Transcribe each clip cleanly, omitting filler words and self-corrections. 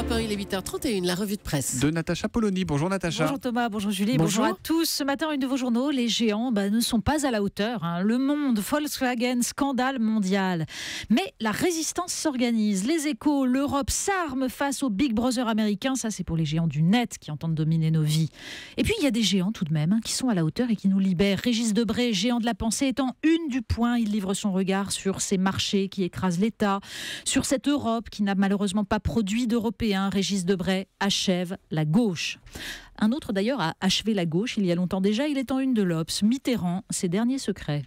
Europe 1, il est 8h31, la revue de presse. De Natacha Polony. Bonjour Natacha. Bonjour Thomas, bonjour Julie, bonjour à tous. Ce matin, une de vos journaux, les géants ne sont pas à la hauteur. Le Monde, Volkswagen, scandale mondial. Mais la résistance s'organise. Les Échos, l'Europe s'arme face au Big Brother américain. Ça, c'est pour les géants du net qui entendent dominer nos vies. Et puis, il y a des géants tout de même qui sont à la hauteur et qui nous libèrent. Régis Debray, géant de la pensée, étant une du Point. Il livre son regard sur ces marchés qui écrasent l'État, sur cette Europe qui n'a malheureusement pas produit d'Européens. Régis Debray achève la gauche. Un autre d'ailleurs a achevé la gauche il y a longtemps déjà. Il est en une de l'Obs. Mitterrand, ses derniers secrets.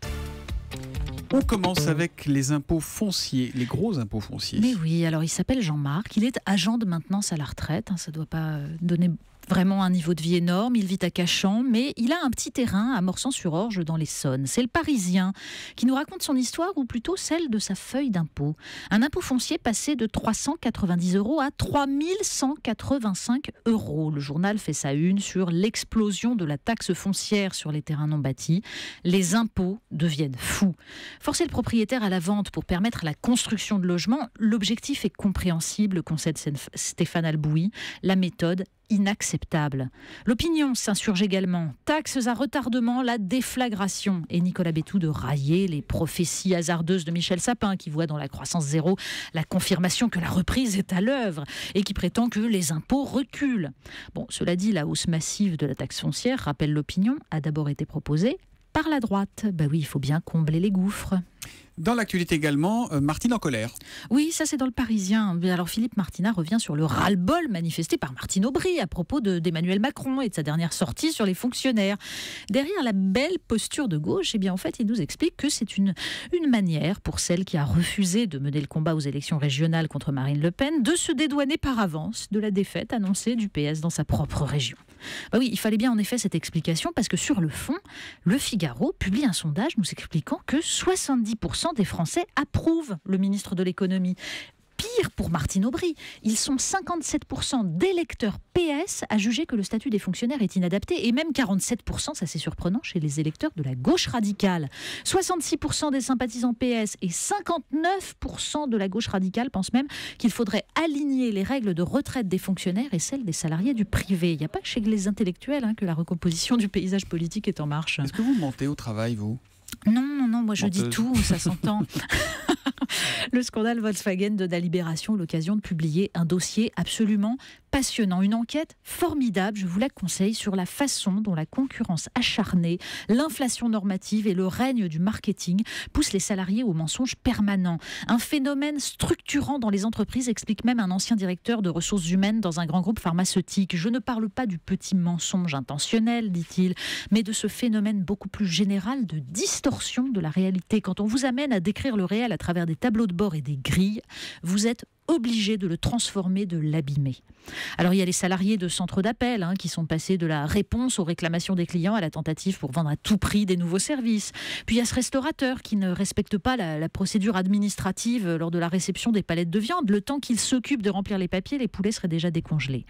On commence avec les impôts fonciers, les gros impôts fonciers. Mais oui, alors il s'appelle Jean-Marc. Il est agent de maintenance à la retraite. Ça ne doit pas donner vraiment un niveau de vie énorme. Il vit à Cachan, mais il a un petit terrain à Morsan-sur-Orge dans l'Essonne. C'est le Parisien qui nous raconte son histoire, ou plutôt celle de sa feuille d'impôt. Un impôt foncier passé de 390 € à 3185 €. Le journal fait sa une sur l'explosion de la taxe foncière sur les terrains non bâtis. Les impôts deviennent fous. Forcer le propriétaire à la vente pour permettre la construction de logements, l'objectif est compréhensible, concède Stéphane Albouy. La méthode inacceptable. L'opinion s'insurge également. Taxes à retardement, la déflagration. Et Nicolas Bétou de railler les prophéties hasardeuses de Michel Sapin qui voit dans la croissance zéro la confirmation que la reprise est à l'œuvre et qui prétend que les impôts reculent. Bon, cela dit, la hausse massive de la taxe foncière, rappelle l'opinion, a d'abord été proposée par la droite. Ben oui, il faut bien combler les gouffres. Dans l'actualité également, Martine en colère. Oui, ça c'est dans le Parisien. Alors Philippe Martinat revient sur le ras-le-bol manifesté par Martine Aubry à propos d'Emmanuel Macron et de sa dernière sortie sur les fonctionnaires. Derrière la belle posture de gauche, eh bien en fait, il nous explique que c'est une manière pour celle qui a refusé de mener le combat aux élections régionales contre Marine Le Pen de se dédouaner par avance de la défaite annoncée du PS dans sa propre région. Bah oui, il fallait bien en effet cette explication parce que sur le fond, Le Figaro publie un sondage nous expliquant que 70% des Français approuvent le ministre de l'économie. Pire pour Martine Aubry, ils sont 57% d'électeurs PS à juger que le statut des fonctionnaires est inadapté et même 47%, ça c'est surprenant, chez les électeurs de la gauche radicale. 66% des sympathisants PS et 59% de la gauche radicale pensent même qu'il faudrait aligner les règles de retraite des fonctionnaires et celles des salariés du privé. Il n'y a pas que chez les intellectuels que la recomposition du paysage politique est en marche. Est-ce que vous mentez au travail, vous ? Non, moi je dis tout, ça s'entend. Le scandale Volkswagen de la Libération, l'occasion de publier un dossier absolument passionnant. Une enquête formidable, je vous la conseille, sur la façon dont la concurrence acharnée, l'inflation normative et le règne du marketing poussent les salariés au mensonge permanent. Un phénomène structurant dans les entreprises, explique même un ancien directeur de ressources humaines dans un grand groupe pharmaceutique. Je ne parle pas du petit mensonge intentionnel, dit-il, mais de ce phénomène beaucoup plus général de distorsion de la réalité. Quand on vous amène à décrire le réel à travers des tableaux de bord et des grilles, vous êtes obligé de le transformer, de l'abîmer. Alors il y a les salariés de centres d'appel qui sont passés de la réponse aux réclamations des clients à la tentative pour vendre à tout prix des nouveaux services. Puis il y a ce restaurateur qui ne respecte pas la procédure administrative lors de la réception des palettes de viande. Le temps qu'il s'occupe de remplir les papiers, les poulets seraient déjà décongelés.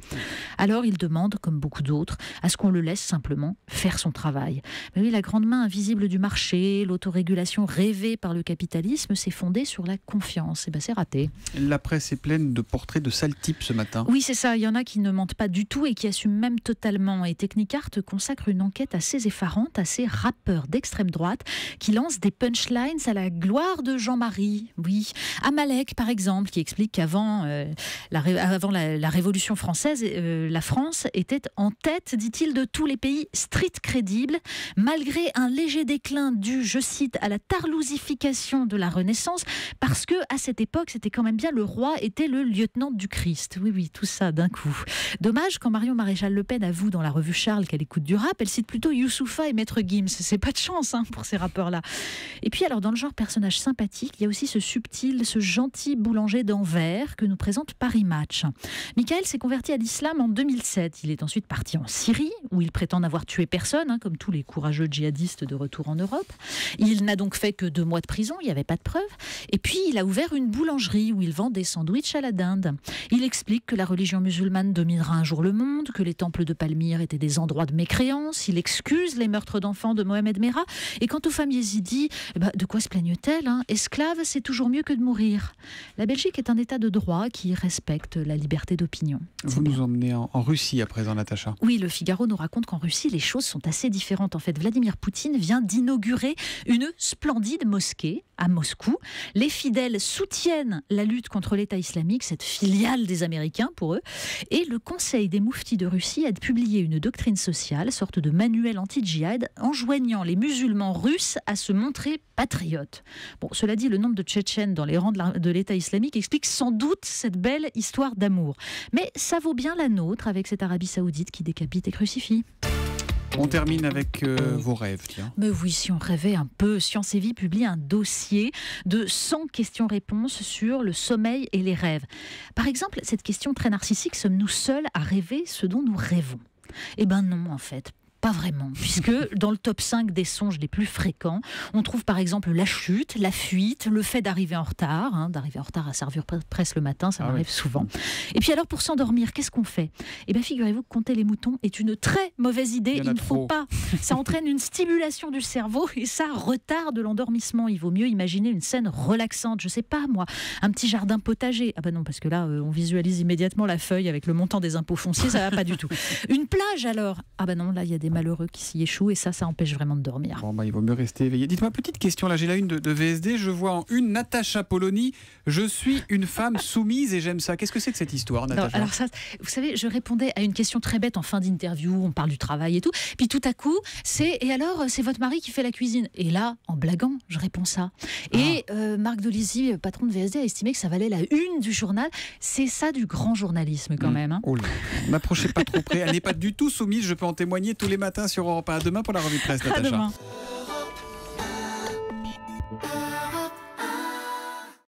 Alors il demande, comme beaucoup d'autres, à ce qu'on le laisse simplement faire son travail. Mais oui, la grande main invisible du marché, l'autorégulation rêvée par le capitalisme, s'est fondée sur la confiance. Et ben c'est raté. La presse est pleine de portraits de sales types ce matin. Oui, c'est ça. Il y en a qui ne mentent pas du tout et qui assument même totalement. Et Technicart consacre une enquête assez effarante à ces rappeurs d'extrême droite qui lancent des punchlines à la gloire de Jean-Marie. Oui, Amalek par exemple, qui explique qu'avant la Révolution française, la France était en tête, dit-il, de tous les pays street crédibles, malgré un léger déclin dû, je cite, à la tarlousification de la Renaissance, parce que à cette époque, c'était quand même bien le roi était le lieutenant du Christ. Oui, tout ça d'un coup. Dommage, quand Marion Maréchal Le Pen avoue dans la revue Charles qu'elle écoute du rap, elle cite plutôt Youssoupha et Maître Gims. C'est pas de chance pour ces rappeurs-là. Et puis alors, dans le genre personnage sympathique, il y a aussi ce subtil, ce gentil boulanger d'Anvers que nous présente Paris Match. Michael s'est converti à l'islam en 2007. Il est ensuite parti en Syrie, où il prétend n'avoir tué personne, comme tous les courageux djihadistes de retour en Europe. Il n'a donc fait que 2 mois de prison, il n'y avait pas de preuves. Et puis, il a ouvert une boulangerie où il vend des sandwichs sandwich à la dinde. Il explique que la religion musulmane dominera un jour le monde, que les temples de Palmyre étaient des endroits de mécréance. Il excuse les meurtres d'enfants de Mohamed Merah. Et quant aux femmes yézidis, de quoi se plaignent-elles, hein? Esclaves, c'est toujours mieux que de mourir. La Belgique est un état de droit qui respecte la liberté d'opinion. Vous nous emmenez en Russie à présent, Natacha. Oui, le Figaro nous raconte qu'en Russie, les choses sont assez différentes. En fait, Vladimir Poutine vient d'inaugurer une splendide mosquée à Moscou. Les fidèles soutiennent la lutte contre l'État islamique, cette filiale des Américains pour eux. Et le Conseil des mouftis de Russie a publié une doctrine sociale, sorte de manuel anti-djihad, enjoignant les musulmans russes à se montrer patriotes. Bon, cela dit, le nombre de Tchétchènes dans les rangs de l'État islamique explique sans doute cette belle histoire d'amour. Mais ça vaut bien la nôtre avec cette Arabie Saoudite qui décapite et crucifie. On termine avec vos rêves, tiens. Mais oui, si on rêvait un peu, Science et Vie publie un dossier de 100 questions-réponses sur le sommeil et les rêves. Par exemple, cette question très narcissique, sommes-nous seuls à rêver ce dont nous rêvons ? Eh bien non, en fait. Pas vraiment, puisque dans le top 5 des songes les plus fréquents, on trouve par exemple la chute, la fuite, le fait d'arriver en retard, d'arriver en retard à sa revue de presse le matin, ça m'arrive souvent. Et puis alors pour s'endormir, qu'est-ce qu'on fait ? Eh bien figurez-vous que compter les moutons est une très mauvaise idée, il ne faut pas. Ça entraîne une stimulation du cerveau et ça retarde l'endormissement. Il vaut mieux imaginer une scène relaxante, je sais pas moi, un petit jardin potager. Ah bah non, parce que là on visualise immédiatement la feuille avec le montant des impôts fonciers, ça va pas du tout. Une plage alors ? Ah bah non, là il y a des malheureux qui s'y échouent et ça empêche vraiment de dormir. Bon, il vaut mieux rester éveillé. Dites-moi, petite question, là j'ai la une de VSD, je vois en une Natacha Polony, je suis une femme soumise et j'aime ça. Qu'est-ce que c'est que cette histoire, Natacha ? Non, alors ça, vous savez, je répondais à une question très bête en fin d'interview, on parle du travail et tout, puis tout à coup, et alors, c'est votre mari qui fait la cuisine ? Et là, en blaguant, je réponds ça. Et Marc Dolisi, patron de VSD, a estimé que ça valait la une du journal. C'est ça du grand journalisme quand même. Hein. Oh là, n'approchez pas trop près, elle n'est pas du tout soumise, je peux en témoigner tous les matins sur Europe 1. À demain pour la revue de presse, Natacha. À demain.